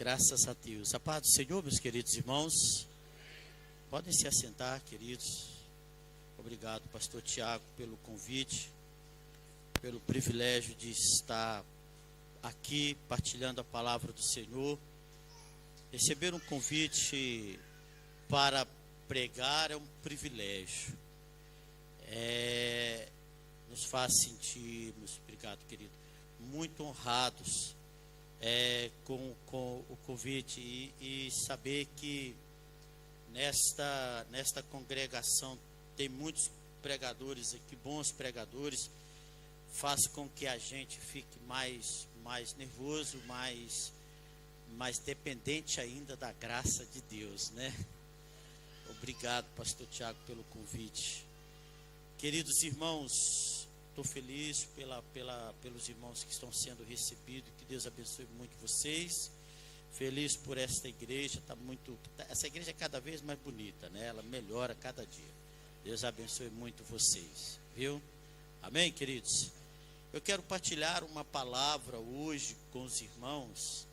Graças a Deus. A paz do Senhor, meus queridos irmãos. Podem se assentar, queridos. Obrigado, pastor Tiago, pelo convite, pelo privilégio de estar aqui partilhando a palavra do Senhor. Receber um convite para pregar é um privilégio. Nos faz sentirmos, obrigado, querido, muito honrados com o convite e saber que nesta congregação tem muitos pregadores aqui, bons pregadores, faz com que a gente fique mais nervoso, mais dependente ainda da graça de Deus, né? Obrigado, pastor Tiago, pelo convite. Queridos irmãos, estou feliz pelos irmãos que estão sendo recebidos, que Deus abençoe muito vocês. Feliz por esta igreja, essa igreja é cada vez mais bonita, né? Ela melhora cada dia. Deus abençoe muito vocês, viu? Amém, queridos? Eu quero partilhar uma palavra hoje com os irmãos.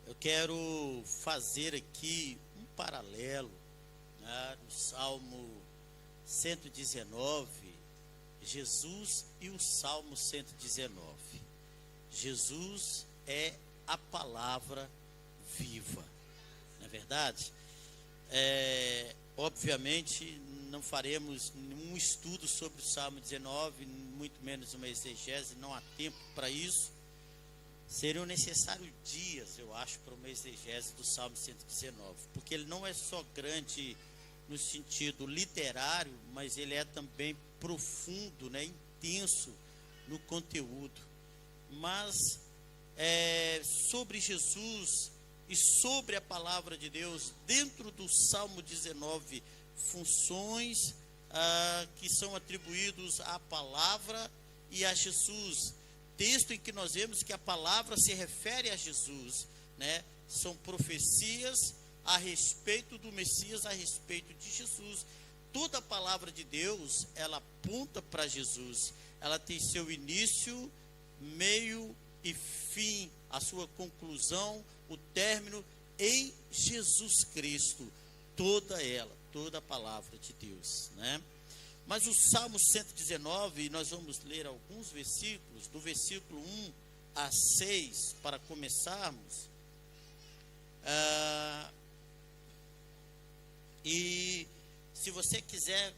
Eu quero fazer aqui um paralelo, né, no Salmo 119, Jesus e o Salmo 119. Jesus é a palavra viva, não é verdade? Obviamente não faremos nenhum estudo sobre o Salmo 19, muito menos uma exegese, não há tempo para isso. Seriam necessários dias, eu acho, para uma exegese do Salmo 119, porque ele não é só grande no sentido literário, mas ele é também profundo, né, intenso no conteúdo. Mas sobre Jesus e sobre a palavra de Deus, dentro do Salmo 19, funções que são atribuídos à palavra e a Jesus. Texto em que nós vemos que a palavra se refere a Jesus, né? São profecias a respeito do Messias, a respeito de Jesus. Toda a palavra de Deus, ela aponta para Jesus. Ela tem seu início, meio e fim, a sua conclusão, o término em Jesus Cristo. Toda a palavra de Deus, né? Mas o Salmo 119, nós vamos ler alguns versículos, do versículo 1 a 6, para começarmos. E se você quiser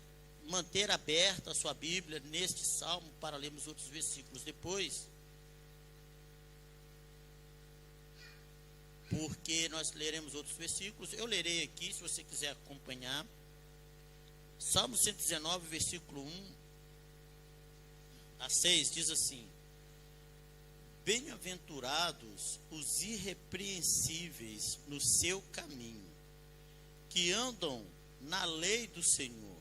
manter aberta a sua Bíblia neste Salmo, para lermos outros versículos depois, porque nós leremos outros versículos, eu lerei aqui, se você quiser acompanhar. Salmo 119, versículo 1 a 6, diz assim: Bem-aventurados os irrepreensíveis no seu caminho, que andam na lei do Senhor.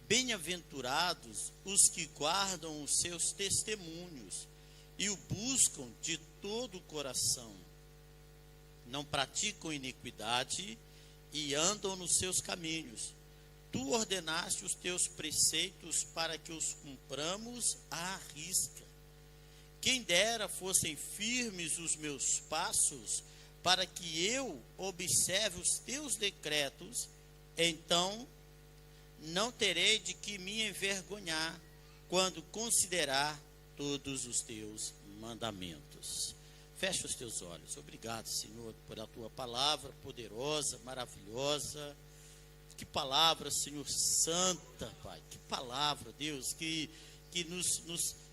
Bem-aventurados os que guardam os seus testemunhos e o buscam de todo o coração. Não praticam iniquidade e andam nos seus caminhos. Tu ordenaste os teus preceitos para que os cumpramos à risca. Quem dera fossem firmes os meus passos, para que eu observe os teus decretos, então não terei de que me envergonhar quando considerar todos os teus mandamentos. Fecha os teus olhos. Obrigado, Senhor, por a tua palavra poderosa, maravilhosa. Que palavra, Senhor, santa, Pai. Que palavra, Deus, que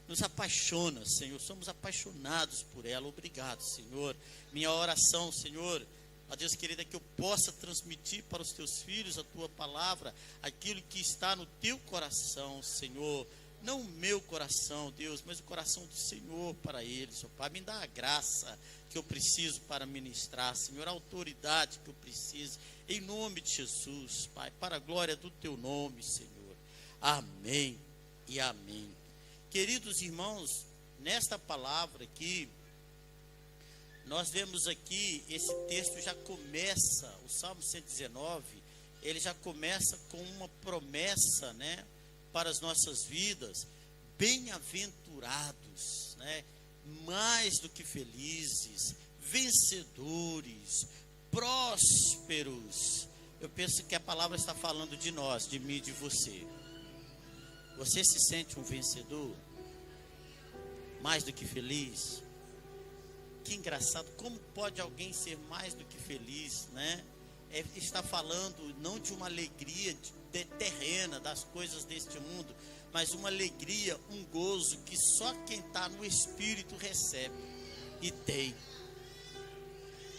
nos apaixona, Senhor. Somos apaixonados por ela. Obrigado, Senhor. Minha oração, Senhor, a Deus querido, é que eu possa transmitir para os teus filhos a tua palavra, aquilo que está no teu coração, Senhor. Não o meu coração, Deus, mas o coração do Senhor para eles, ó Pai. Me dá a graça que eu preciso para ministrar, Senhor, a autoridade que eu preciso, em nome de Jesus, Pai, para a glória do teu nome, Senhor. Amém e amém. Queridos irmãos, nesta palavra aqui, nós vemos aqui, esse texto já começa, o Salmo 119, ele já começa com uma promessa, né, para as nossas vidas. Bem-aventurados, né, mais do que felizes, vencedores, prósperos. Eu penso que a palavra está falando de nós, de mim e de você. Você se sente um vencedor? Mais do que feliz? Que engraçado, como pode alguém ser mais do que feliz, né? Está falando não de uma alegria terrena, das coisas deste mundo, mas uma alegria, um gozo que só quem está no Espírito recebe e tem.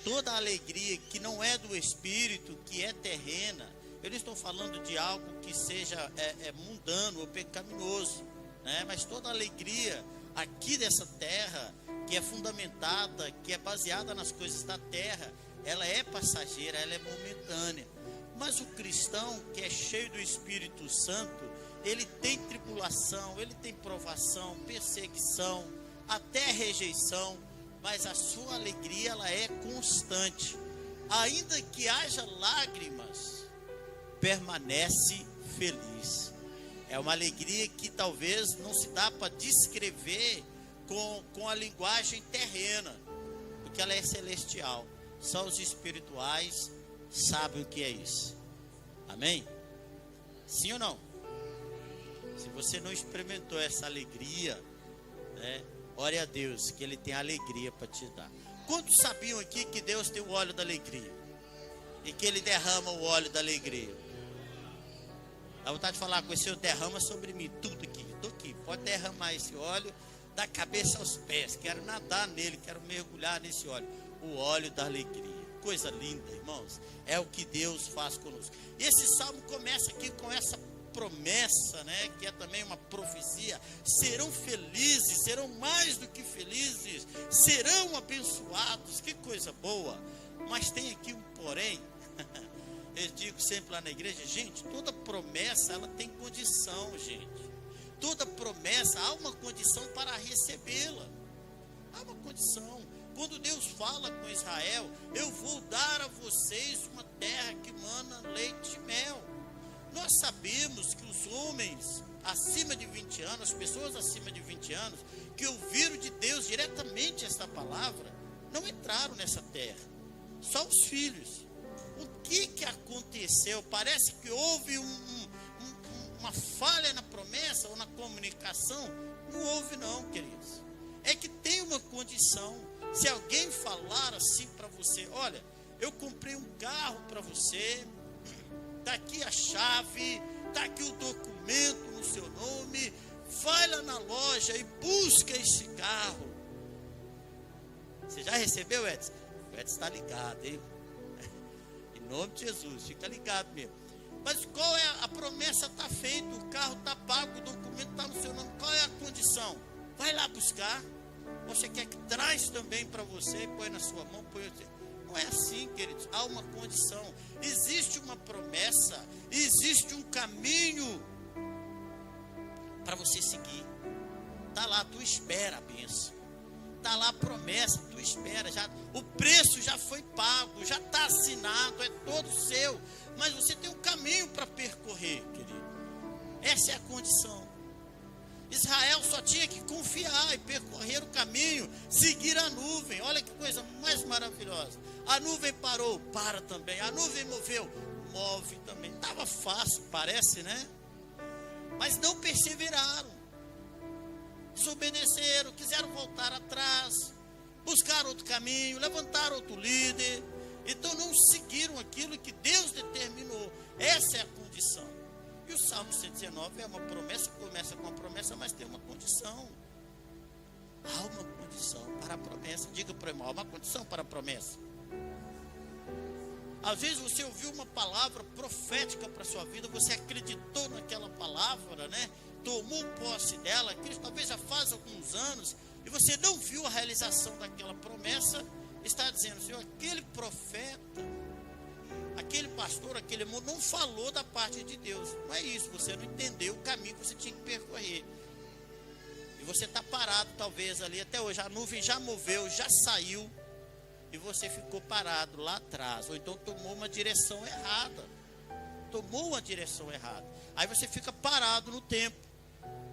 Toda a alegria que não é do Espírito, que é terrena, eu não estou falando de algo que seja mundano ou pecaminoso, né? Mas toda a alegria aqui dessa terra, que é fundamentada, que é baseada nas coisas da terra, ela é passageira, ela é momentânea. Mas o cristão que é cheio do Espírito Santo, ele tem tribulação, ele tem provação, perseguição, até rejeição, mas a sua alegria ela é constante. Ainda que haja lágrimas, permanece feliz. É uma alegria que talvez não se dá para descrever com a linguagem terrena, porque ela é celestial. Só os espirituais sabem o que é isso. Amém? Sim ou não? Se você não experimentou essa alegria, né, ore a Deus que Ele tem alegria para te dar. Quantos sabiam aqui que Deus tem o óleo da alegria? E que Ele derrama o óleo da alegria? Dá vontade de falar com o Senhor, derrama sobre mim tudo aqui. Estou aqui, pode derramar esse óleo da cabeça aos pés. Quero nadar nele, quero mergulhar nesse óleo. O óleo da alegria. Coisa linda, irmãos. É o que Deus faz conosco. E esse salmo começa aqui com essa promessa, né, que é também uma profecia. Serão felizes, serão mais do que felizes, serão abençoados. Que coisa boa. Mas tem aqui um porém. Eu digo sempre lá na igreja, gente, toda promessa ela tem condição, gente. Toda promessa há uma condição para recebê-la. Há uma condição. Quando Deus fala com Israel, eu vou dar a vocês uma terra que mana leite e mel. Nós sabemos que os homens acima de 20 anos, as pessoas acima de 20 anos, que ouviram de Deus diretamente esta palavra, não entraram nessa terra. Só os filhos. O que aconteceu? Parece que houve uma falha na promessa ou na comunicação. Não houve não, queridos. É que tem uma condição. Se alguém falar assim para você, olha, eu comprei um carro para você, está aqui a chave, está aqui o documento no seu nome, vai lá na loja e busca esse carro. Você já recebeu, Edson? O Edson está ligado, hein? Em nome de Jesus, fica ligado mesmo. Mas qual é a promessa? Está feita, o carro está pago, o documento está no seu nome. Qual é a condição? Vai lá buscar. Você quer que traz também para você, põe na sua mão, põe. Não é assim, queridos. Há uma condição. Existe uma promessa, existe um caminho para você seguir. Está lá, tu espera a bênção. Está lá a promessa, tu espera. Já, o preço já foi pago, já está assinado, é todo seu. Mas você tem um caminho para percorrer, querido. Essa é a condição. Israel só tinha que confiar e percorrer o caminho, seguir a nuvem. Olha que coisa mais maravilhosa. A nuvem parou, para também. A nuvem moveu, move também. Estava fácil, parece, né? Mas não perseveraram. Desobedeceram, quiseram voltar atrás, buscar outro caminho, levantar outro líder. Então não seguiram aquilo que Deus determinou. Essa é a condição. E o Salmo 119 é uma promessa, começa com uma promessa, mas tem uma condição. Há uma condição para a promessa. Diga para o irmão, há uma condição para a promessa. Às vezes você ouviu uma palavra profética para a sua vida, você acreditou naquela palavra, né? Tomou posse dela, aquilo talvez já faz alguns anos, e você não viu a realização daquela promessa, está dizendo, Senhor, aquele profeta, aquele pastor, aquele irmão não falou da parte de Deus. Não é isso, você não entendeu o caminho que você tinha que percorrer. E você está parado talvez ali até hoje, a nuvem já moveu, já saiu, e você ficou parado lá atrás, ou então tomou uma direção errada. Aí você fica parado no tempo,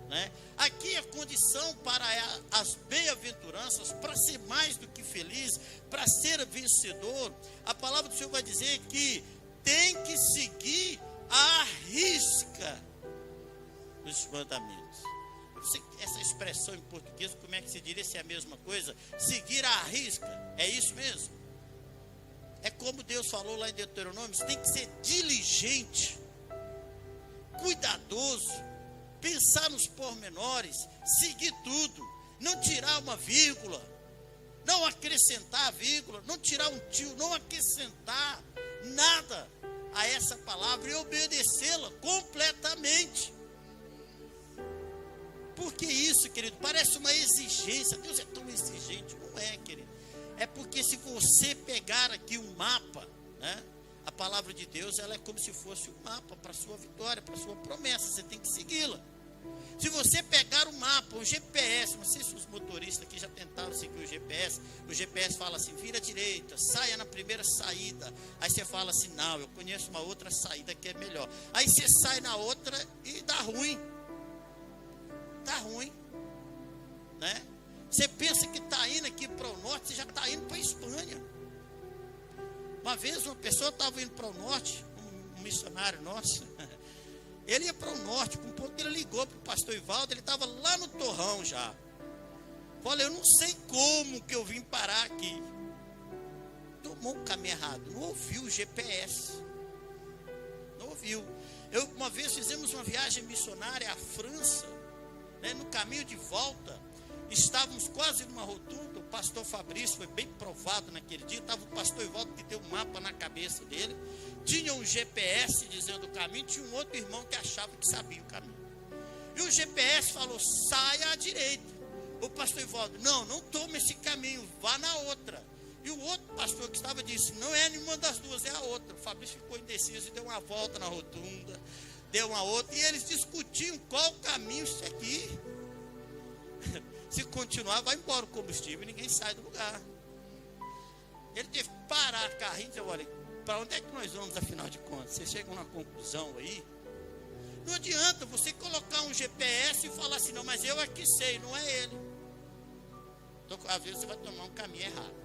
né? Aqui a condição para as bem-aventuranças circunstâncias, para ser mais do que feliz, para ser vencedor, a palavra do Senhor vai dizer que tem que seguir à risca os mandamentos. Essa expressão em português, como é que se diria, se é a mesma coisa? Seguir à risca, é isso mesmo? É como Deus falou lá em Deuteronômio, você tem que ser diligente, cuidadoso, pensar nos pormenores, seguir tudo, não tirar uma vírgula, não acrescentar a vírgula, não tirar um tio, não acrescentar nada a essa palavra e obedecê-la completamente. Por que isso, querido? Parece uma exigência. Deus é tão exigente. Não é, querido. É porque se você pegar aqui um mapa, né? A palavra de Deus, ela é como se fosse um mapa para a sua vitória, para a sua promessa. Você tem que segui-la. Se você pegar um mapa, um GPS, não sei se os motoristas aqui já tentaram seguir o GPS fala assim, vira à direita, saia na primeira saída. Aí você fala assim, não, eu conheço uma outra saída que é melhor. Aí você sai na outra e dá ruim. Está ruim, né? Você pensa que está indo aqui para o norte, você já está indo para a Espanha. Uma vez uma pessoa estava indo para o norte, um missionário nosso, ele ia para o norte, com um pouco ele ligou para o pastor Ivaldo, ele estava lá no Torrão já. Falei, eu não sei como que eu vim parar aqui. Tomou um caminho errado, não ouviu o GPS. Não ouviu. Uma vez fizemos uma viagem missionária à França, né, no caminho de volta, estávamos quase numa rotunda, o pastor Fabrício foi bem provado naquele dia, estava o pastor Ivaldo que deu um mapa na cabeça dele, tinha um GPS dizendo o caminho, tinha um outro irmão que achava que sabia o caminho, e o GPS falou, saia à direita, o pastor Ivaldo, não tome esse caminho, vá na outra, e o outro pastor que estava disse, não é nenhuma das duas, é a outra. O Fabrício ficou indeciso e deu uma volta na rotunda, deu uma outra, e eles discutiam qual caminho seguir. Se continuar, vai embora o combustível e ninguém sai do lugar. Ele teve que parar o carrinho e dizer, olha, para onde é que nós vamos afinal de contas? Você chega a uma conclusão aí. Não adianta você colocar um GPS e falar assim, não, mas eu é que sei, não é ele. Então, às vezes você vai tomar um caminho errado.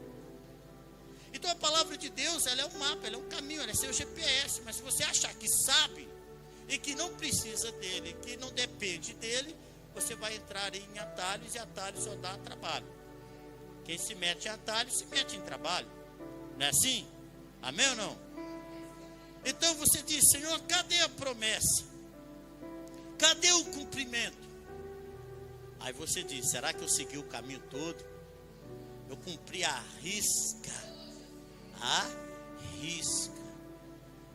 Então a palavra de Deus, ela é um mapa, ela é um caminho, ela é seu GPS. Mas se você achar que sabe e que não precisa dele, que não depende dele, você vai entrar em atalhos e atalhos só dá trabalho. Quem se mete em atalhos se mete em trabalho. Não é assim? Amém ou não? Então você diz, Senhor, cadê a promessa? Cadê o cumprimento? Aí você diz, será que eu segui o caminho todo? Eu cumpri a risca. A risca.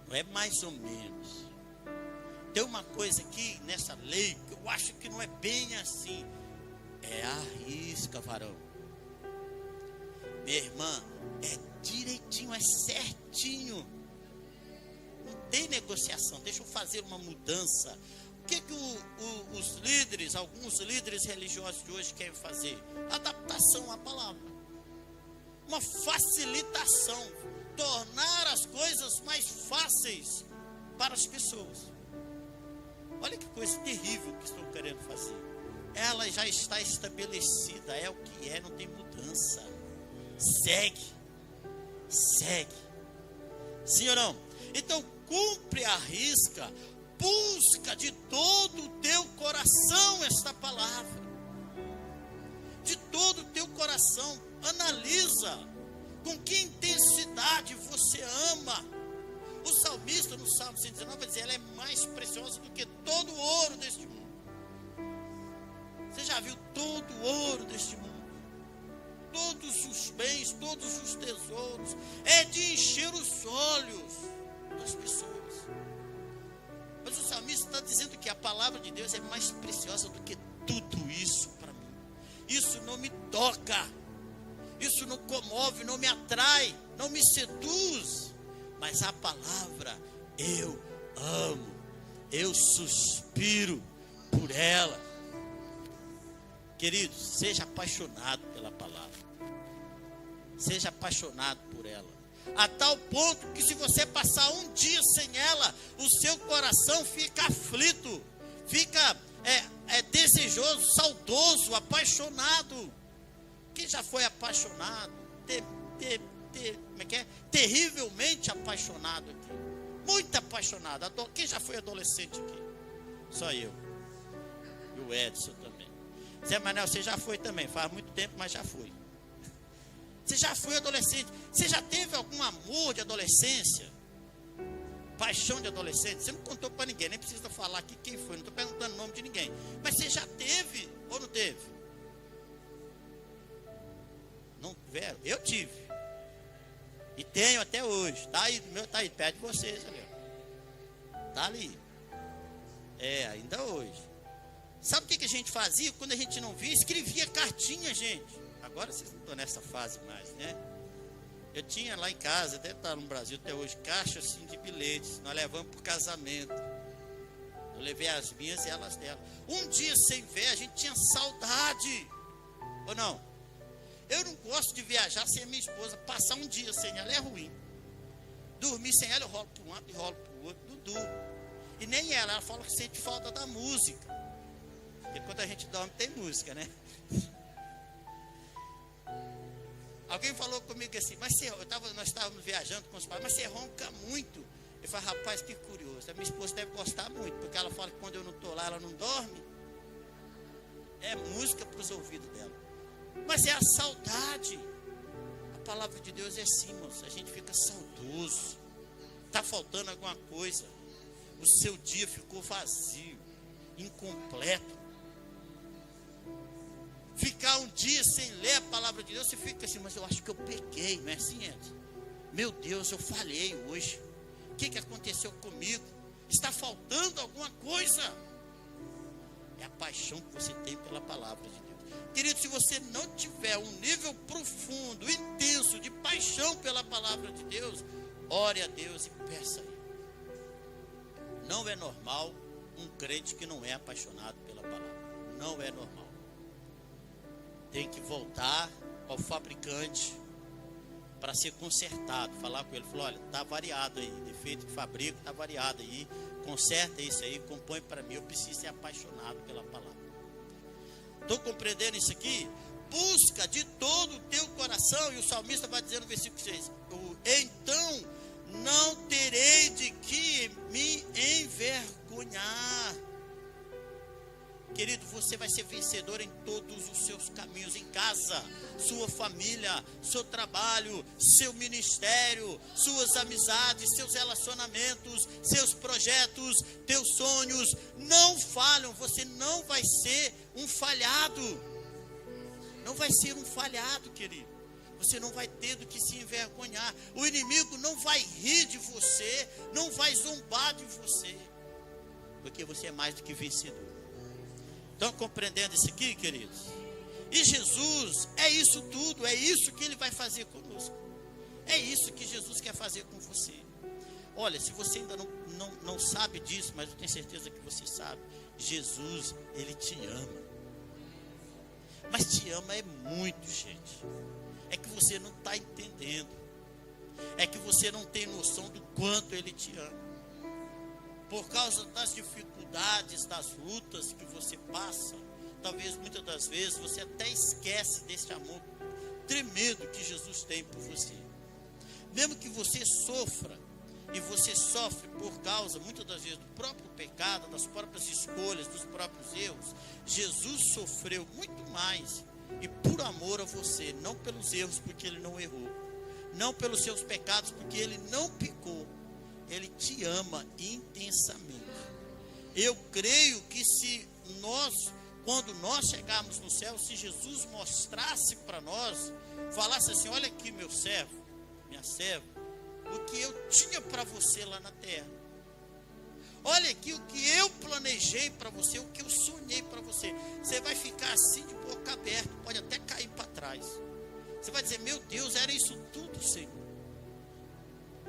Não é mais ou menos. Tem uma coisa aqui nessa lei que eu acho que não é bem assim. É a risca, varão. Minha irmã, é direitinho, é certinho. Não tem negociação. Deixa eu fazer uma mudança. O que os líderes, alguns líderes religiosos de hoje querem fazer? Adaptação à palavra. Uma facilitação. Tornar as coisas mais fáceis para as pessoas. Olha que coisa terrível que estão querendo fazer. Ela já está estabelecida, é o que é, não tem mudança. Segue. Sim ou não? Então cumpre a risca, busca de todo o teu coração esta palavra. De todo o teu coração, analisa com que intensidade você ama. O salmista no Salmo 119 vai dizer, ela é mais preciosa do que todo o ouro deste mundo. Você já viu todo o ouro deste mundo? Todos os bens, todos os tesouros, é de encher os olhos das pessoas. Mas o salmista está dizendo que a palavra de Deus é mais preciosa do que tudo isso para mim. Isso não me toca, isso não comove, não me atrai, não me seduz. Mas a palavra eu amo, eu suspiro por ela. Querido, seja apaixonado pela palavra. Seja apaixonado por ela. A tal ponto que se você passar um dia sem ela, o seu coração fica aflito, fica desejoso, saudoso, apaixonado. Quem já foi apaixonado, como é que é? Terrivelmente apaixonado aqui. Muito apaixonado. Quem já foi adolescente aqui? Só eu. E o Edson também. Zé Manuel, você já foi também. Faz muito tempo, mas já foi. Você já foi adolescente. Você já teve algum amor de adolescência? Paixão de adolescente? Você não contou para ninguém. Nem precisa falar aqui quem foi. Não estou perguntando o nome de ninguém. Mas você já teve ou não teve? Não tiveram? Eu tive. E tenho até hoje. Está aí, meu, tá aí perto de vocês ali. Está ali. É, ainda hoje. Sabe o que a gente fazia? Quando a gente não via, escrevia cartinha, gente. Agora vocês não estão nessa fase mais, né? Eu tinha lá em casa, deve estar no Brasil até hoje, caixa assim de bilhetes. Nós levamos para o casamento. Eu levei as minhas e elas dela. Um dia sem ver, a gente tinha saudade. Ou não? Eu não gosto de viajar sem a minha esposa. Passar um dia sem ela é ruim. Dormir sem ela, eu rolo para um lado e rolo para o outro. Não durmo. E nem ela fala que sente falta da música. Porque quando a gente dorme tem música, né? Alguém falou comigo assim, mas nós estávamos viajando com os pais, mas você ronca muito. Eu falei, rapaz, que curioso. A minha esposa deve gostar muito, porque ela fala que quando eu não estou lá, ela não dorme. É música para os ouvidos dela. Mas é a saudade. A palavra de Deus é assim, moço. A gente fica saudoso. Está faltando alguma coisa. O seu dia ficou vazio, incompleto. Ficar um dia sem ler a palavra de Deus, você fica assim, mas eu acho que eu pequei, não é assim, Edson? Meu Deus, eu falhei hoje. O que aconteceu comigo? Está faltando alguma coisa? É a paixão que você tem pela palavra de Deus. Querido, se você não tiver um nível profundo, intenso de paixão pela palavra de Deus, ore a Deus e peça a Ele. Não é normal um crente que não é apaixonado pela palavra. Não é normal. Tem que voltar ao fabricante para ser consertado. Falar com ele, falar, olha, está variado aí, defeito que fabrico está variado aí, conserta isso aí, compõe para mim, eu preciso ser apaixonado pela palavra. Estou compreendendo isso aqui? Busca de todo o teu coração, e o salmista vai dizer no versículo 6, então não terei de que me envergonhar. Querido, você vai ser vencedor em todos os seus caminhos, em casa, sua família, seu trabalho, seu ministério, suas amizades, seus relacionamentos, seus projetos, teus sonhos, não falham, você não vai ser um falhado, não vai ser um falhado, querido, você não vai ter do que se envergonhar, o inimigo não vai rir de você, não vai zombar de você, porque você é mais do que vencedor. Estão compreendendo isso aqui, queridos? E Jesus, é isso tudo, é isso que Ele vai fazer conosco. É isso que Jesus quer fazer com você. Olha, se você ainda não sabe disso, mas eu tenho certeza que você sabe, Jesus, Ele te ama. Mas te ama é muito, gente. É que você não está entendendo. É que você não tem noção do quanto Ele te ama. Por causa das dificuldades, das lutas que você passa, talvez muitas das vezes você até esquece desse amor tremendo que Jesus tem por você. Mesmo que você sofra, e você sofre por causa, muitas das vezes, do próprio pecado, das próprias escolhas, dos próprios erros, Jesus sofreu muito mais, e por amor a você, não pelos erros, porque Ele não errou, não pelos seus pecados, porque Ele não pecou. Ele te ama intensamente. Eu creio que quando nós chegarmos no céu, se Jesus mostrasse para nós, falasse assim, olha aqui meu servo, minha serva, o que eu tinha para você lá na terra. Olha aqui o que eu planejei para você, o que eu sonhei para você. Você vai ficar assim de boca aberta, pode até cair para trás. Você vai dizer, meu Deus, era isso tudo, Senhor.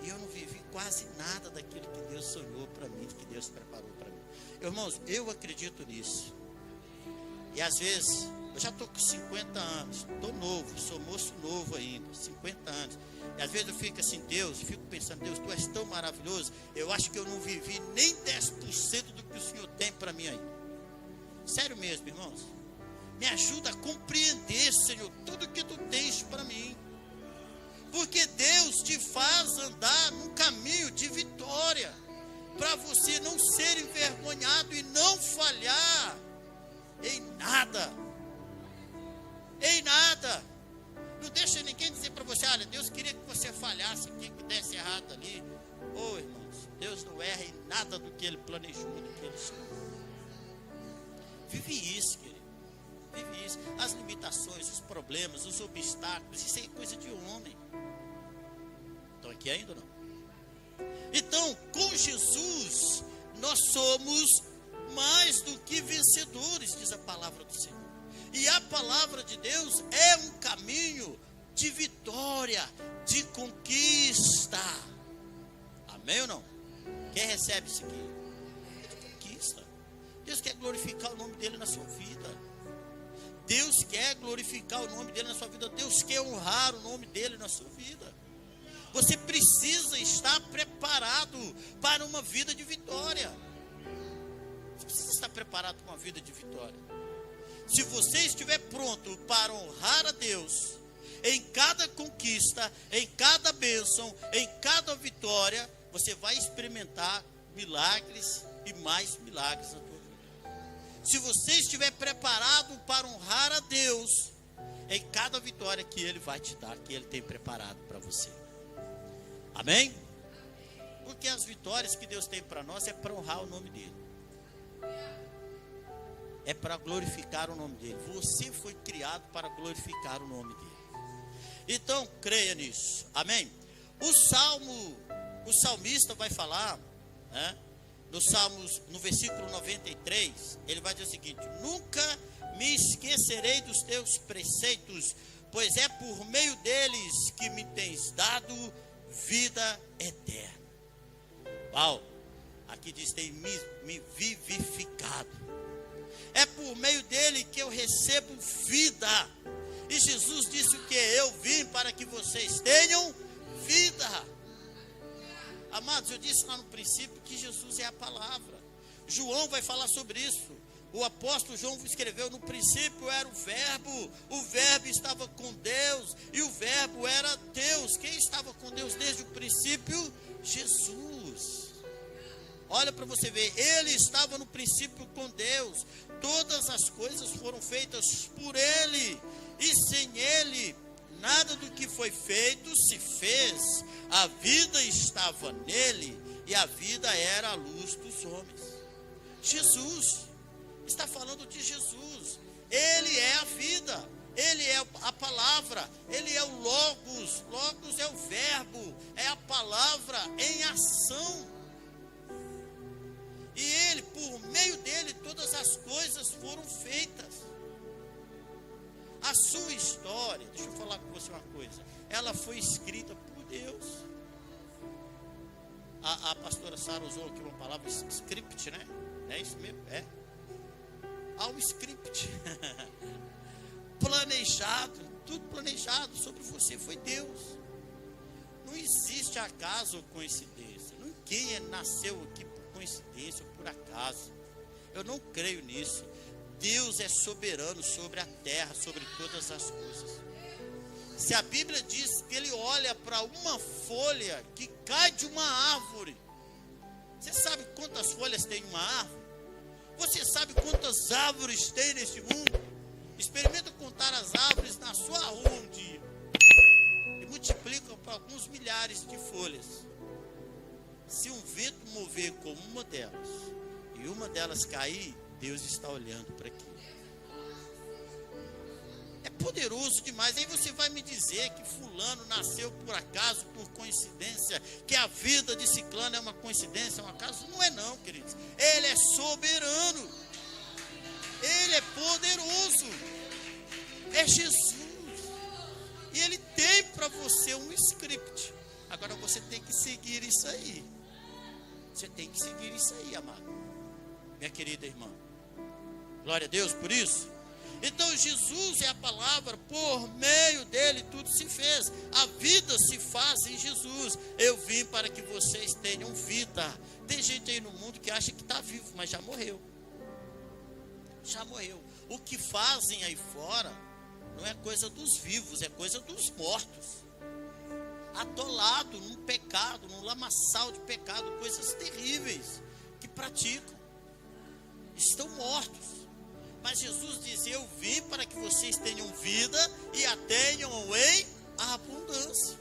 E eu não vivi quase nada daquilo que Deus sonhou para mim, que Deus preparou para mim. Irmãos, eu acredito nisso. E às vezes, eu já estou com 50 anos, estou novo, sou moço novo ainda, 50 anos. E às vezes eu fico assim, Deus, eu fico pensando, Deus, Tu és tão maravilhoso, eu acho que eu não vivi nem 10% do que o Senhor tem para mim ainda. Sério mesmo, irmãos. Me ajuda a compreender, Senhor, tudo que tu tens para mim. Porque Deus te faz andar num caminho de vitória, para você não ser envergonhado e não falhar em nada. Em nada. Não deixa ninguém dizer para você: olha, Deus queria que você falhasse aqui, que desse errado ali. Ô, irmãos, Deus não erra em nada do que Ele planejou, do que Ele chamou. Vive isso, querido. Vive isso. As limitações, os problemas, os obstáculos, isso é coisa de homem. Estão aqui ainda ou não? Então, com Jesus, nós somos mais do que vencedores, diz a palavra do Senhor. E a palavra de Deus é um caminho de vitória, de conquista. Amém ou não? Quem recebe isso aqui? É de conquista. Deus quer glorificar o nome dele na sua vida. Deus quer glorificar o nome dele na sua vida. Deus quer honrar o nome dele na sua vida. Você precisa estar preparado para uma vida de vitória. Você precisa estar preparado para uma vida de vitória. Se você estiver pronto para honrar a Deus em cada conquista, em cada bênção, em cada vitória, você vai experimentar milagres e mais milagres na tua vida. Se você estiver preparado para honrar a Deus em cada vitória que Ele vai te dar, que Ele tem preparado para você. Amém? Porque as vitórias que Deus tem para nós é para honrar o nome dEle. É para glorificar o nome dEle. Você foi criado para glorificar o nome dEle. Então, creia nisso. Amém? O salmista vai falar, né, no versículo 93, ele vai dizer o seguinte: nunca me esquecerei dos teus preceitos, pois é por meio deles que me tens dado vida eterna. Uau, aqui diz: tem me vivificado. É por meio dele que eu recebo vida. E Jesus disse o que? Eu vim para que vocês tenham vida. Amados, eu disse lá no princípio que Jesus é a palavra. João vai falar sobre isso. O apóstolo João escreveu: no princípio era o verbo estava com Deus, e o verbo era Deus. Quem estava com Deus desde o princípio? Jesus. Olha para você ver, ele estava no princípio com Deus. Todas as coisas foram feitas por ele, e sem ele nada do que foi feito se fez. A vida estava nele, e a vida era a luz dos homens. Jesus, está falando de Jesus. Ele é a vida, ele é a palavra, ele é o Logos. Logos é o verbo, é a palavra em ação. E ele, por meio dele, todas as coisas foram feitas. A sua história, deixa eu falar com você uma coisa, ela foi escrita por Deus. A pastora Sara usou aqui uma palavra, script, né? É isso mesmo? É. Há um script. Planejado, tudo planejado sobre você foi Deus. Não existe acaso ou coincidência. Ninguém nasceu aqui por coincidência ou por acaso. Eu não creio nisso. Deus é soberano sobre a terra, sobre todas as coisas. Se a Bíblia diz que ele olha para uma folha que cai de uma árvore, você sabe quantas folhas tem uma árvore? Você sabe quantas árvores tem nesse mundo? Experimenta contar as árvores na sua rua um dia e multiplica para alguns milhares de folhas. Se um vento mover como uma delas e uma delas cair, Deus está olhando para aquilo. É poderoso demais. Aí você vai me dizer que fulano nasceu por acaso, por coincidência, que a vida de ciclano é uma coincidência, é um acaso? Não é não, queridos. Ele é soberano. Ele é poderoso. É Jesus. E ele tem para você um script. Agora você tem que seguir isso aí. Você tem que seguir isso aí, amado. Minha querida irmã. Glória a Deus por isso. Então Jesus é a palavra, por meio dele tudo se fez. A vida se faz em Jesus. Eu vim para que vocês tenham vida. Tem gente aí no mundo que acha que está vivo, mas já morreu. Já morreu. O que fazem aí fora não é coisa dos vivos, é coisa dos mortos. Atolado num pecado, num lamaçal de pecado, coisas terríveis que praticam. Estão mortos. Mas Jesus diz: eu vim para que vocês tenham vida e a tenham em abundância.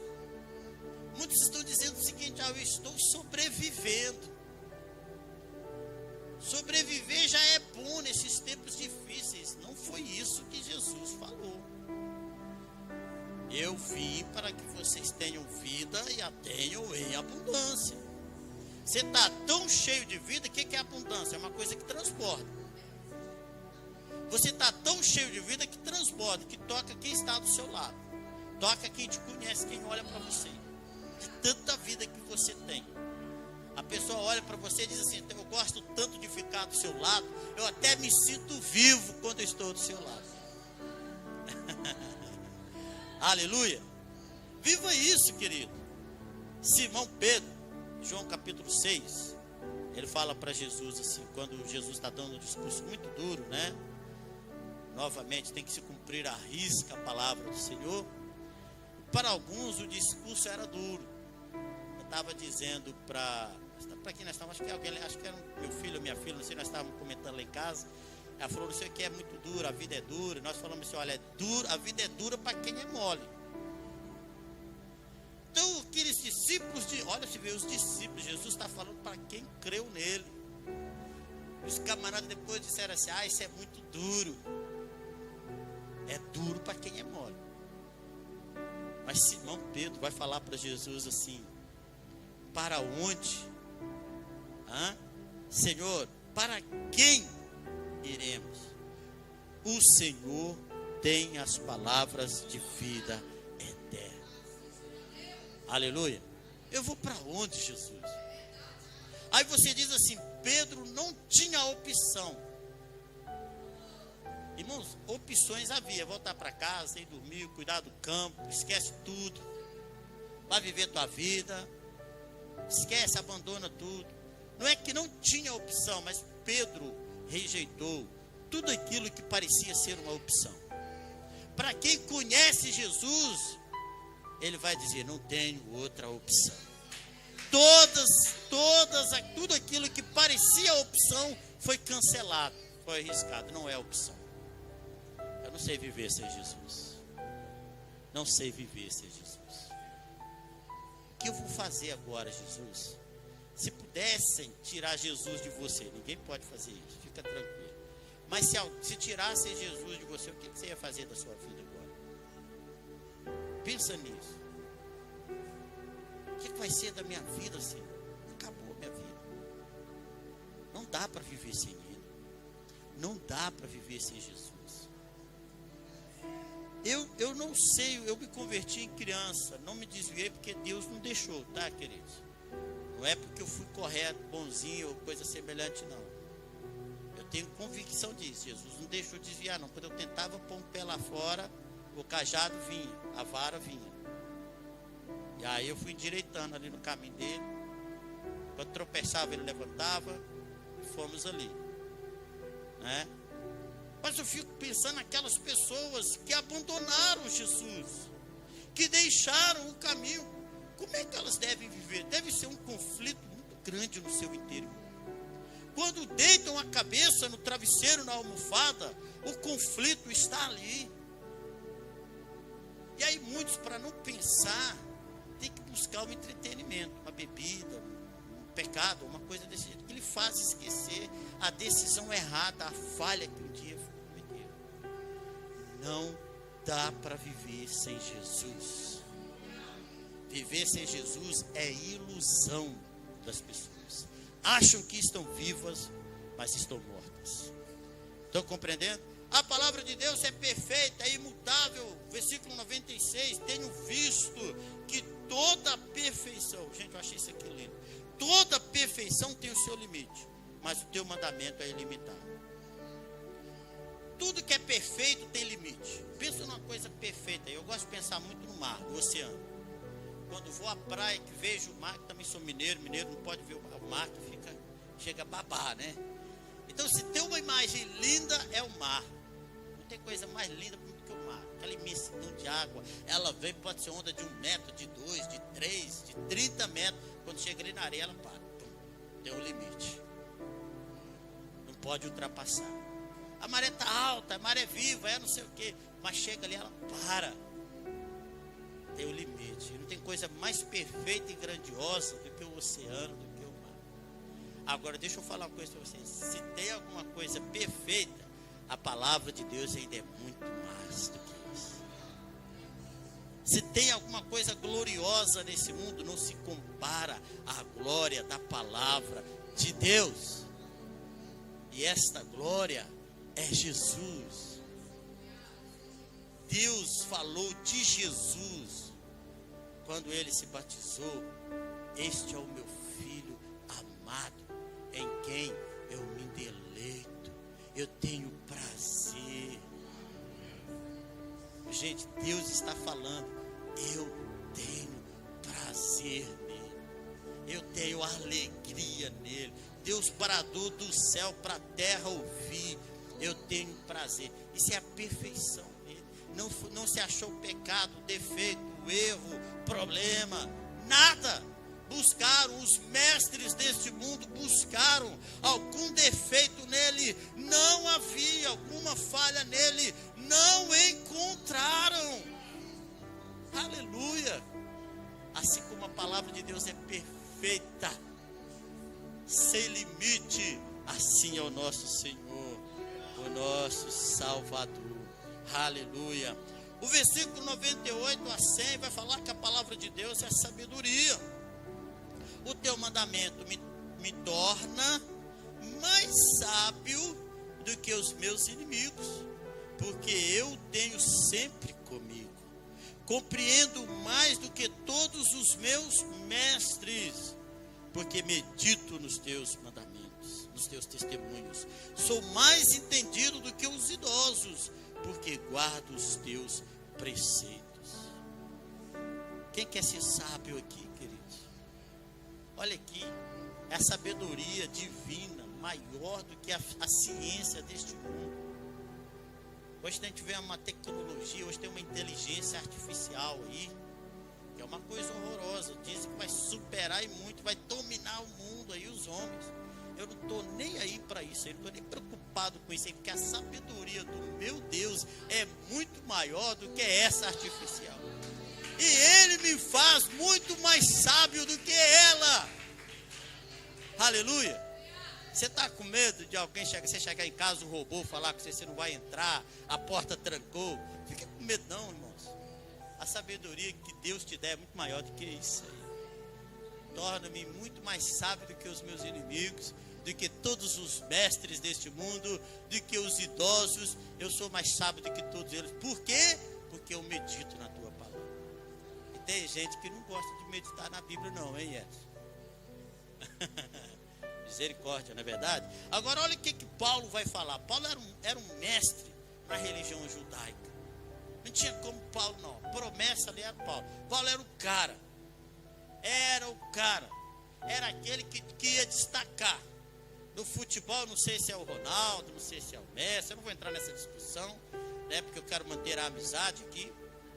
Muitos estão dizendo o seguinte: eu estou sobrevivendo. Sobreviver já é bom nesses tempos difíceis. Não foi isso que Jesus falou. Eu vim para que vocês tenham vida e a tenham em abundância. Você está tão cheio de vida, o que é abundância? É uma coisa que transborda. Você está tão cheio de vida que transborda, que toca quem está do seu lado. Toca quem te conhece, quem olha para você. De tanta vida que você tem. A pessoa olha para você e diz assim: eu gosto tanto de ficar do seu lado, eu até me sinto vivo quando eu estou do seu lado. Aleluia. Viva isso, querido. Simão Pedro, João capítulo 6, ele fala para Jesus assim, quando Jesus está dando um discurso muito duro, né? Novamente tem que se cumprir à risca a palavra do Senhor. Para alguns o discurso era duro. Eu estava dizendo para quem nós estávamos, acho que era meu filho ou minha filha, não sei, nós estávamos comentando lá em casa. Ela falou: não sei o que, é muito duro, a vida é dura. Nós falamos assim: olha, é duro, a vida é dura para quem é mole. Então aqueles discípulos, olha, se vê os discípulos, Jesus está falando para quem creu nele. Os camaradas depois disseram assim: isso é muito duro. É duro para quem é mole. Mas Simão Pedro vai falar para Jesus assim: para onde? Senhor, para quem iremos? O Senhor tem as palavras de vida eterna. Aleluia. Eu vou para onde, Jesus? Aí você diz assim: Pedro não tinha opção. Irmãos, opções havia: voltar para casa, ir dormir, cuidar do campo, esquece tudo, vai viver tua vida, esquece, abandona tudo. Não é que não tinha opção, mas Pedro rejeitou tudo aquilo que parecia ser uma opção. Para quem conhece Jesus, ele vai dizer: não tenho outra opção. Tudo aquilo que parecia opção foi cancelado, foi arriscado, não é opção. Eu não sei viver sem Jesus. Não sei viver sem Jesus. O que eu vou fazer agora, Jesus? Se pudessem tirar Jesus de você, ninguém pode fazer isso, fica tranquilo. Mas se tirassem Jesus de você, o que você ia fazer da sua vida agora? Pensa nisso. O que vai ser da minha vida, Senhor? Acabou a minha vida. Não dá para viver sem Ele. Não dá para viver sem Jesus. Eu não sei, eu me converti em criança, não me desviei porque Deus não deixou, tá, queridos? Não é porque eu fui correto, bonzinho ou coisa semelhante, não. Eu tenho convicção disso. Jesus não deixou desviar, não. Quando eu tentava pôr um pé lá fora, o cajado vinha, a vara vinha. E aí eu fui endireitando ali no caminho dele. Quando tropeçava, ele levantava e fomos ali, né? Mas eu fico pensando naquelas pessoas que abandonaram Jesus, que deixaram o caminho. Como é que elas devem viver? Deve ser um conflito muito grande no seu interior. Quando deitam a cabeça no travesseiro, na almofada, o conflito está ali. E aí muitos, para não pensar, tem que buscar um entretenimento, uma bebida, um pecado, uma coisa desse jeito, que lhe faz esquecer a decisão errada, a falha que um dia cometeu. Não dá para viver sem Jesus. Viver sem Jesus é ilusão das pessoas. Acham que estão vivas, mas estão mortas. Estão compreendendo? A palavra de Deus é perfeita, é imutável. Versículo 96, tenho visto que toda perfeição, gente, eu achei isso aqui lindo. Toda perfeição tem o seu limite, mas o teu mandamento é ilimitado. Tudo que é perfeito tem limite. Pensa numa coisa perfeita. Eu gosto de pensar muito no mar, no oceano. Quando vou à praia, que vejo o mar, que também sou mineiro não pode ver o mar, que chega a babar, né? Então, se tem uma imagem linda, é o mar. tem coisa mais linda do que o mar. Aquela imensidão de água, ela vem, pode ser onda de 1 metro, de 2, de 3, de 30 metros. Quando chega ali na areia, ela para. Tem um limite. Não pode ultrapassar. A maré está alta, a maré é viva, é não sei o quê. Mas chega ali, ela para. Tem um limite. Não tem coisa mais perfeita e grandiosa do que o oceano, do que o mar. Agora, deixa eu falar uma coisa para vocês. Se tem alguma coisa perfeita, a palavra de Deus ainda é muito mais do que isso. Se tem alguma coisa gloriosa nesse mundo, não se compara à glória da palavra de Deus. E esta glória é Jesus. Deus falou de Jesus quando ele se batizou. Este é o meu filho amado, em quem eu me deleito, eu tenho prazer. Gente, Deus está falando, eu tenho prazer nele, eu tenho alegria nele. Deus bradou do céu para a terra ouvir, eu tenho prazer. Isso é a perfeição dele. Não se achou pecado, defeito, erro, problema, nada. Buscaram, os mestres deste mundo buscaram algum defeito nele, não havia alguma falha nele, não encontraram. Aleluia. Assim como a palavra de Deus é perfeita, sem limite, assim é o nosso Senhor, o nosso Salvador. Aleluia. O versículo 98 a 100 vai falar que a palavra de Deus é sabedoria. O teu mandamento me torna mais sábio do que os meus inimigos, porque eu tenho sempre comigo. Compreendo mais do que todos os meus mestres, porque medito nos teus mandamentos, nos teus testemunhos. Sou mais entendido do que os idosos, porque guardo os teus preceitos. Quem quer ser sábio aqui, queridos? Olha aqui, é a sabedoria divina, maior do que a ciência deste mundo. Hoje a gente vê uma tecnologia, hoje tem uma inteligência artificial aí, que é uma coisa horrorosa. Dizem que vai superar e muito, vai dominar o mundo aí, os homens. Eu não estou nem aí para isso, eu não estou nem preocupado com isso aí, porque a sabedoria do meu Deus é muito maior do que essa artificial. E ele me faz muito mais sábio do que ela. Aleluia. Você está com medo de alguém você chegar em casa, o robô falar com você não vai entrar, a porta trancou? Fica com medo não, irmãos. A sabedoria que Deus te dá é muito maior do que isso aí. Torna-me muito mais sábio do que os meus inimigos, do que todos os mestres deste mundo, do que os idosos. Eu sou mais sábio do que todos eles. Por quê? Porque eu medito na tua palavra. E tem gente que não gosta de meditar na Bíblia não, hein, Edson? Misericórdia, não é verdade? Agora olha o que Paulo vai falar. Paulo era um mestre na religião judaica. Não tinha como Paulo não. Promessa ali era Paulo. Paulo era o cara. Era aquele que ia destacar. No futebol, não sei se é o Ronaldo, não sei se é o Messi. Eu não vou entrar nessa discussão, né? Porque eu quero manter a amizade aqui,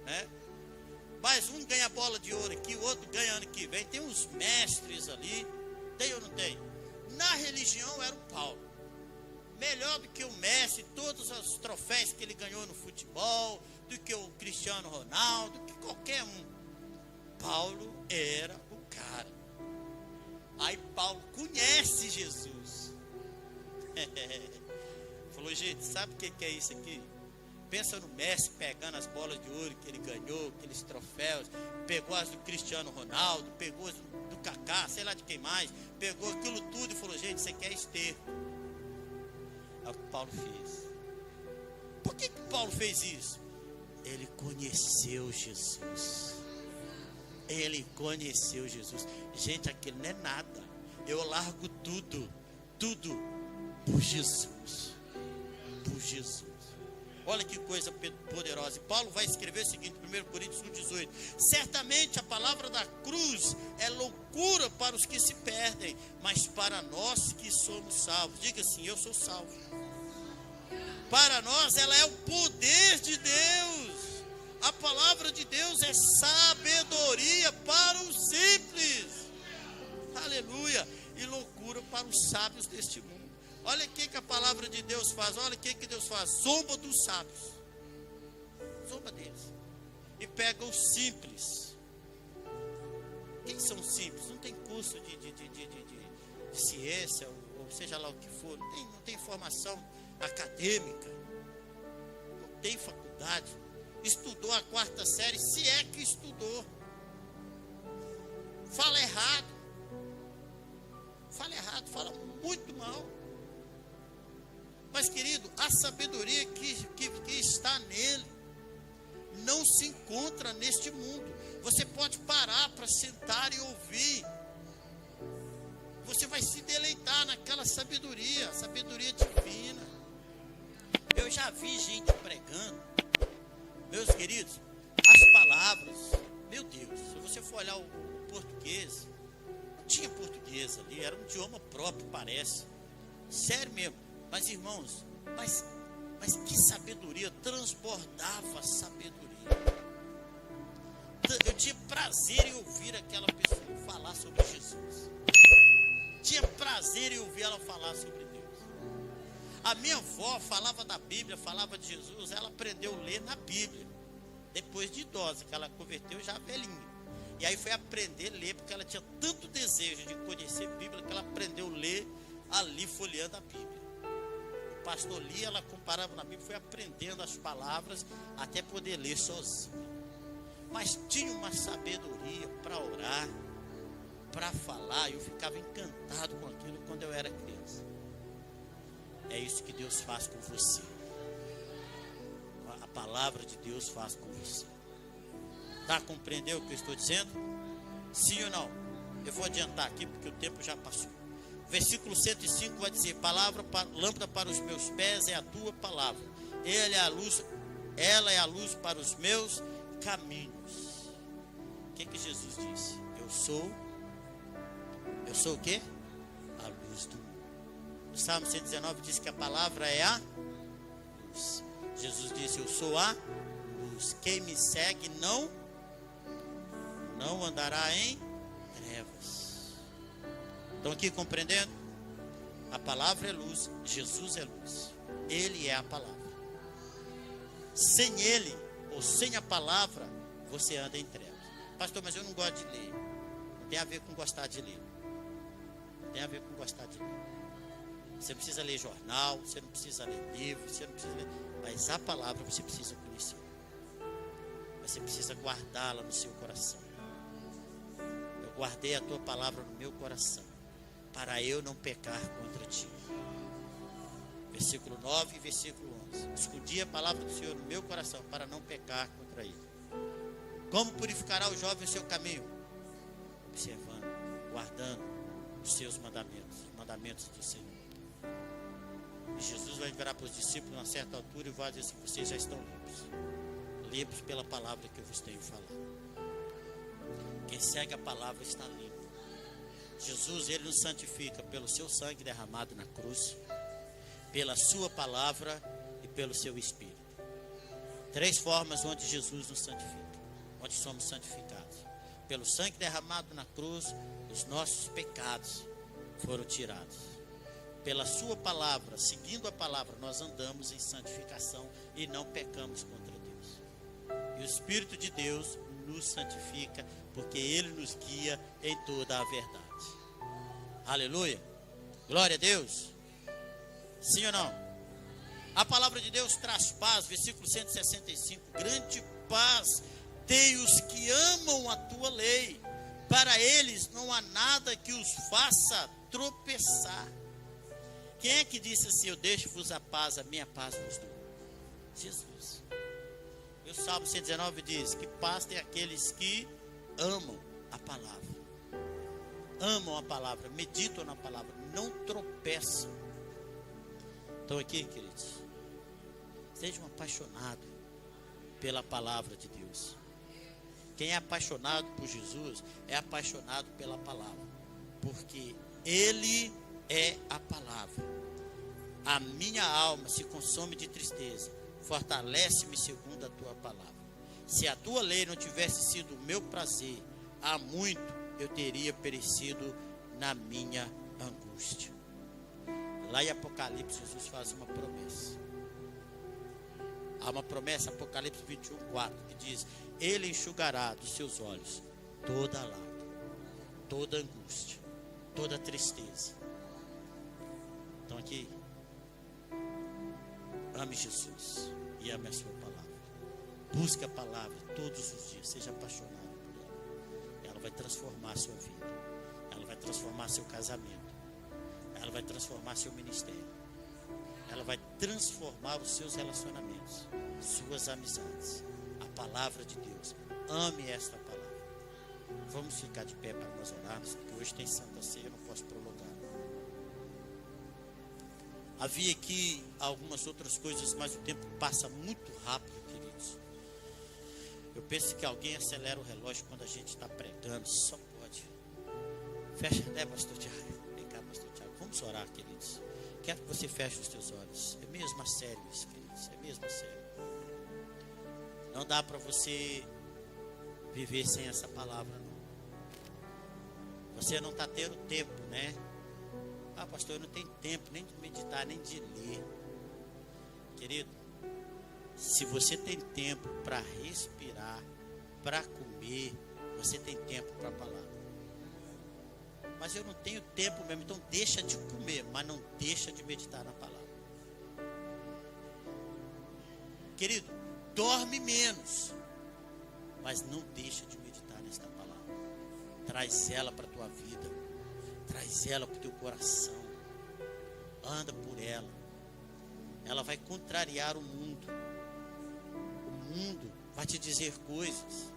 né? Mas um ganha bola de ouro aqui, o outro ganha ano que vem. Tem uns mestres ali. Tem ou não tem? Na religião era o Paulo. Melhor do que o Messi, todos os troféus que ele ganhou no futebol, do que o Cristiano Ronaldo, do que qualquer um. Paulo era o cara. Aí Paulo conhece Jesus. Falou, gente, sabe o que é isso aqui? Pensa no Messi pegando as bolas de ouro que ele ganhou, aqueles troféus, pegou as do Cristiano Ronaldo, pegou as do Kaká, sei lá de quem mais, pegou aquilo tudo e falou, gente, isso aqui é esterco. É o que Paulo fez. Por que Paulo fez isso? Ele conheceu Jesus. Ele conheceu Jesus. Gente, aquilo não é nada. Eu largo tudo por Jesus. Por Jesus. Olha que coisa poderosa. E Paulo vai escrever o seguinte, 1 Coríntios 1,18. Certamente a palavra da cruz é loucura para os que se perdem, mas para nós que somos salvos. Diga assim, eu sou salvo. Para nós ela é o poder de Deus. A palavra de Deus é sabedoria para os simples. Aleluia. E loucura para os sábios deste mundo. Olha o que a palavra de Deus faz. Olha o que Deus faz. Zomba dos sábios. Zomba deles. E pega os simples. Quem são simples? Não tem curso de ciência, ou seja lá o que for. Não tem formação acadêmica. Não tem faculdade. Estudou a 4ª série, se é que estudou. Fala errado. Fala muito mal. Mas, querido, a sabedoria que está nele não se encontra neste mundo. Você pode parar para sentar e ouvir. Você vai se deleitar naquela sabedoria divina. Eu já vi gente pregando, meus queridos, as palavras, meu Deus, se você for olhar o português, não tinha português ali, era um idioma próprio, parece. Sério mesmo. Mas, irmãos, mas que sabedoria, transbordava sabedoria. Eu tinha prazer em ouvir aquela pessoa falar sobre Jesus. Tinha prazer em ouvir ela falar sobre Deus. A minha avó falava da Bíblia, falava de Jesus, ela aprendeu a ler na Bíblia. Depois de idosa, que ela converteu já velhinha. E aí foi aprender a ler, porque ela tinha tanto desejo de conhecer a Bíblia, que ela aprendeu a ler ali, folheando a Bíblia. O pastor lia, ela comparava na Bíblia, foi aprendendo as palavras, até poder ler sozinha. Mas tinha uma sabedoria para orar, para falar, e eu ficava encantado com aquilo quando eu era criança. É isso que Deus faz com você. A palavra de Deus faz com você. Tá, compreendeu o que eu estou dizendo? Sim ou não? Eu vou adiantar aqui porque o tempo já passou. Versículo 105 vai dizer: lâmpada para os meus pés é a tua palavra. Ela é a luz para os meus caminhos. O que Jesus disse? Eu sou o quê? A luz do mundo. O Salmo 119 diz que a palavra é a luz. Jesus disse: eu sou a luz. Quem me segue não andará em trevas. Estão aqui compreendendo? A palavra é luz, Jesus é luz. Ele é a palavra. Sem ele, ou sem a palavra, você anda em trevas. Pastor, mas eu não gosto de ler. Não tem a ver com gostar de ler. Não tem a ver com gostar de ler. Você não precisa ler jornal, você não precisa ler livro, você não precisa ler, mas a palavra você precisa conhecer. Você precisa guardá-la no seu coração. Eu guardei a tua palavra no meu coração, para eu não pecar contra ti. Versículo 9 e versículo 11. Escondi a palavra do Senhor no meu coração, para não pecar contra ele. Como purificará o jovem o seu caminho? Observando, guardando os seus mandamentos, os mandamentos do Senhor. E Jesus vai virar para os discípulos a certa altura e vai dizer assim: vocês já estão limpos pela palavra que eu vos tenho falado. Quem segue a palavra está limpo. Jesus, ele nos santifica pelo seu sangue derramado na cruz, pela sua palavra e pelo seu Espírito. 3 formas onde Jesus nos santifica, onde somos santificados. Pelo sangue derramado na cruz, os nossos pecados foram tirados. Pela sua palavra, seguindo a palavra, nós andamos em santificação e não pecamos contra Deus. E o Espírito de Deus nos santifica, porque ele nos guia em toda a verdade. Aleluia. Glória a Deus. Sim ou não? A palavra de Deus traz paz. Versículo 165. Grande paz tem os que amam a tua lei. Para eles não há nada que os faça tropeçar. Quem é que disse assim: eu deixo-vos a paz, a minha paz vos dou? Jesus. E o Salmo 119 diz que paz tem aqueles que amam a palavra. Amam a palavra, meditam na palavra, não tropeçam. Estão aqui, queridos? Sejam apaixonados pela palavra de Deus. Quem é apaixonado por Jesus é apaixonado pela palavra, porque ele é a palavra. A minha alma se consome de tristeza. Fortalece-me segundo a tua palavra. Se a tua lei não tivesse sido o meu prazer, há muito eu teria perecido na minha angústia. Lá em Apocalipse, Jesus faz uma promessa. Há uma promessa, Apocalipse 21:4, que diz: Ele enxugará dos seus olhos toda lágrima, toda angústia, toda tristeza. Então aqui, ame Jesus e ame a sua palavra. Busque a palavra todos os dias, seja apaixonado por ela. Ela vai transformar a sua vida, ela vai transformar seu casamento, ela vai transformar seu ministério, ela vai transformar os seus relacionamentos, suas amizades. A palavra de Deus, ame esta palavra. Vamos ficar de pé para nós orarmos, porque hoje tem Santa Ceia, eu não posso prolongar. Havia aqui algumas outras coisas, mas o tempo passa muito rápido, queridos. Eu penso que alguém acelera o relógio quando a gente está pregando, só pode. Fecha, né, pastor Tiago? Vem cá, pastor Tiago. Vamos orar, queridos. Quero que você feche os teus olhos. É mesmo a sério isso, queridos. É mesmo a sério. Não dá para você viver sem essa palavra, não. Você não está tendo tempo, né? Ah, pastor, eu não tenho tempo nem de meditar, nem de ler. Querido, se você tem tempo para respirar, para comer, você tem tempo para a palavra. Mas eu não tenho tempo mesmo, então deixa de comer, mas não deixa de meditar na palavra. Querido, dorme menos, mas não deixa de meditar nesta palavra. Traz ela para a tua vida, traz ela para o teu coração, anda por ela. Ela vai contrariar o mundo. O mundo vai te dizer coisas,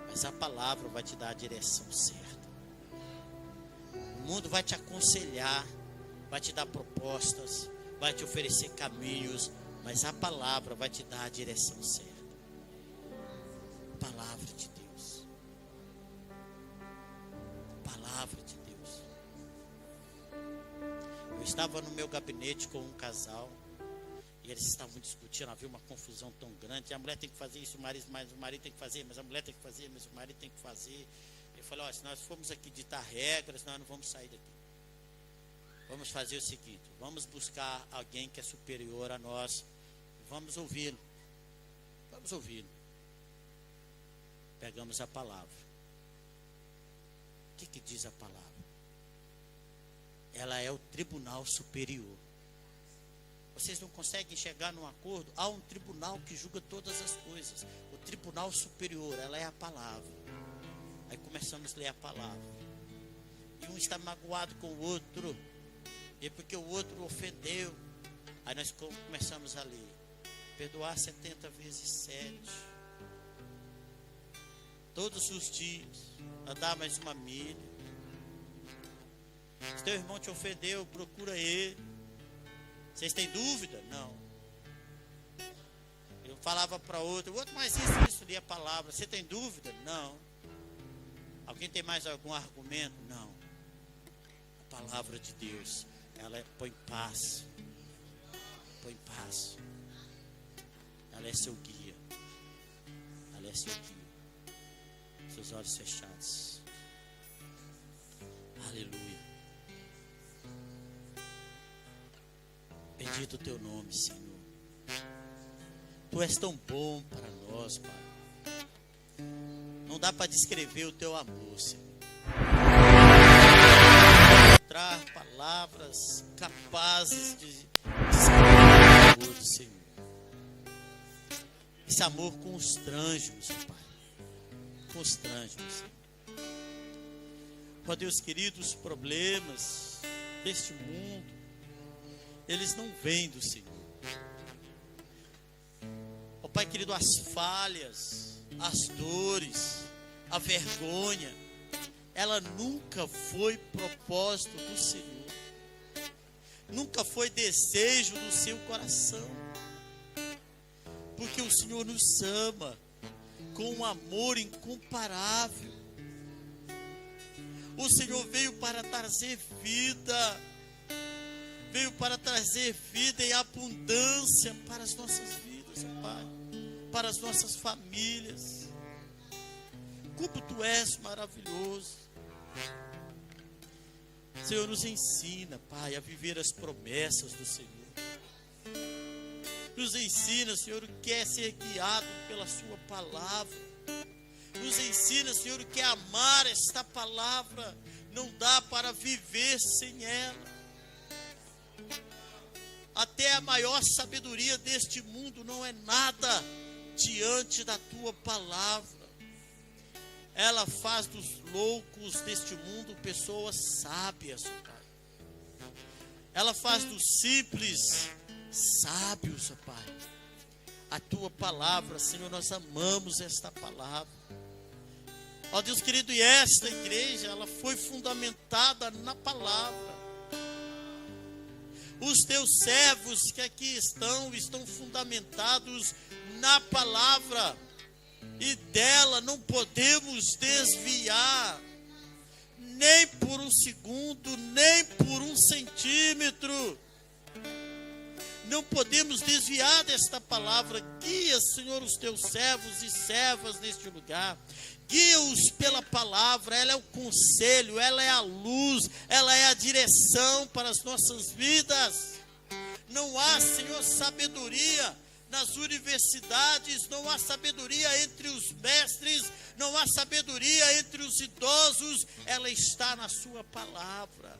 mas a palavra vai te dar a direção certa. O mundo vai te aconselhar, vai te dar propostas, vai te oferecer caminhos, mas a palavra vai te dar a direção certa. Palavra de Deus. Palavra de Deus. Eu estava no meu gabinete com um casal e eles estavam discutindo, havia uma confusão tão grande. A mulher tem que fazer isso, mas o marido tem que fazer, mas a mulher tem que fazer, mas o marido tem que fazer. Eu falei: olha, se nós formos aqui ditar regras, nós não vamos sair daqui. Vamos fazer o seguinte: vamos buscar alguém que é superior a nós, vamos ouvi-lo. Vamos ouvi-lo. Pegamos a palavra. O que diz a palavra? Ela é o tribunal superior. Vocês não conseguem chegar num acordo? Há um tribunal que julga todas as coisas. O tribunal superior, ela é a palavra. Aí começamos a ler a palavra. E um está magoado com o outro, e porque o outro ofendeu. Aí nós começamos a ler: perdoar 70 vezes 7. Todos os dias, andar mais uma milha. Se teu irmão te ofendeu, procura ele. Vocês têm dúvida? Não. Eu falava para outro: o outro, mas isso, li a palavra. Você tem dúvida? Não. Alguém tem mais algum argumento? Não. A palavra de Deus, ela põe paz. Põe paz. Ela é seu guia. Ela é seu guia. Seus olhos fechados. Aleluia. Bendito o teu nome, Senhor. Tu és tão bom para nós, Pai. Não dá para descrever o teu amor, Senhor. Encontrar palavras capazes de descrever o amor do Senhor. Esse amor constrange-nos, Pai. Constrange-nos, Senhor. Ó Deus querido, os problemas deste mundo, eles não vêm do Senhor. Ó Pai querido, as falhas, as dores, a vergonha, ela nunca foi propósito do Senhor. Nunca foi desejo do seu coração. Porque o Senhor nos ama com um amor incomparável. O Senhor veio para trazer vida. veio para trazer vida em abundância para as nossas vidas, ó Pai, para as nossas famílias. Como Tu és maravilhoso. Senhor, nos ensina, Pai, a viver as promessas do Senhor. Nos ensina, Senhor, o que é ser guiado pela Sua palavra. Nos ensina, Senhor, o que é amar esta palavra. Não dá para viver sem ela. Até a maior sabedoria deste mundo não é nada diante da Tua palavra. Ela faz dos loucos deste mundo pessoas sábias, Pai. Ela faz dos simples sábios, Pai. A Tua palavra, Senhor, nós amamos esta palavra. Ó Deus querido, e esta igreja, ela foi fundamentada na palavra. Os Teus servos que aqui estão fundamentados na palavra. E dela não podemos desviar, nem por um segundo, nem por um centímetro. Não podemos desviar desta palavra. Guia, Senhor, os Teus servos e servas neste lugar. Guia-os pela palavra. Ela é o conselho, ela é a luz, ela é a direção para as nossas vidas. Não há, Senhor, sabedoria nas universidades, não há sabedoria entre os mestres, não há sabedoria entre os idosos. Ela está na Sua palavra.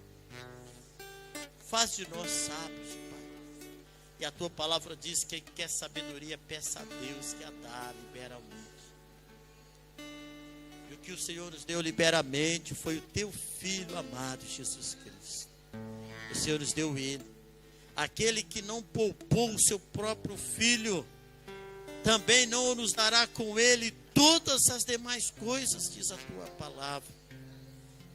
Faz de nós sábios, Pai. E a Tua palavra diz que quem quer sabedoria, peça a Deus, que a dá, libera a muitos. E o que o Senhor nos deu liberamente foi o Teu Filho amado, Jesus Cristo. O Senhor nos deu Ele. Aquele que não poupou o Seu próprio Filho, também não nos dará com Ele todas as demais coisas, diz a Tua palavra.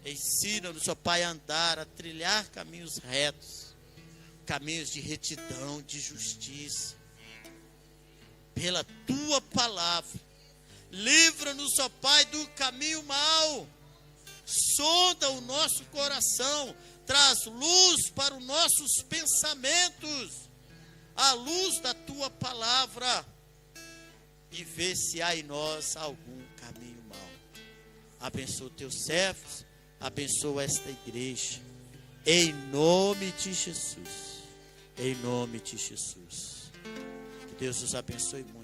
Ensina-nos, ó Pai, a andar, a trilhar caminhos retos, caminhos de retidão, de justiça, pela Tua palavra. Livra-nos, ó Pai, do caminho mau. Sonda o nosso coração, traz luz para os nossos pensamentos, a luz da Tua palavra, e vê se há em nós algum caminho mau. Abençoa Teus servos, abençoa esta igreja, em nome de Jesus, em nome de Jesus. Que Deus os abençoe muito.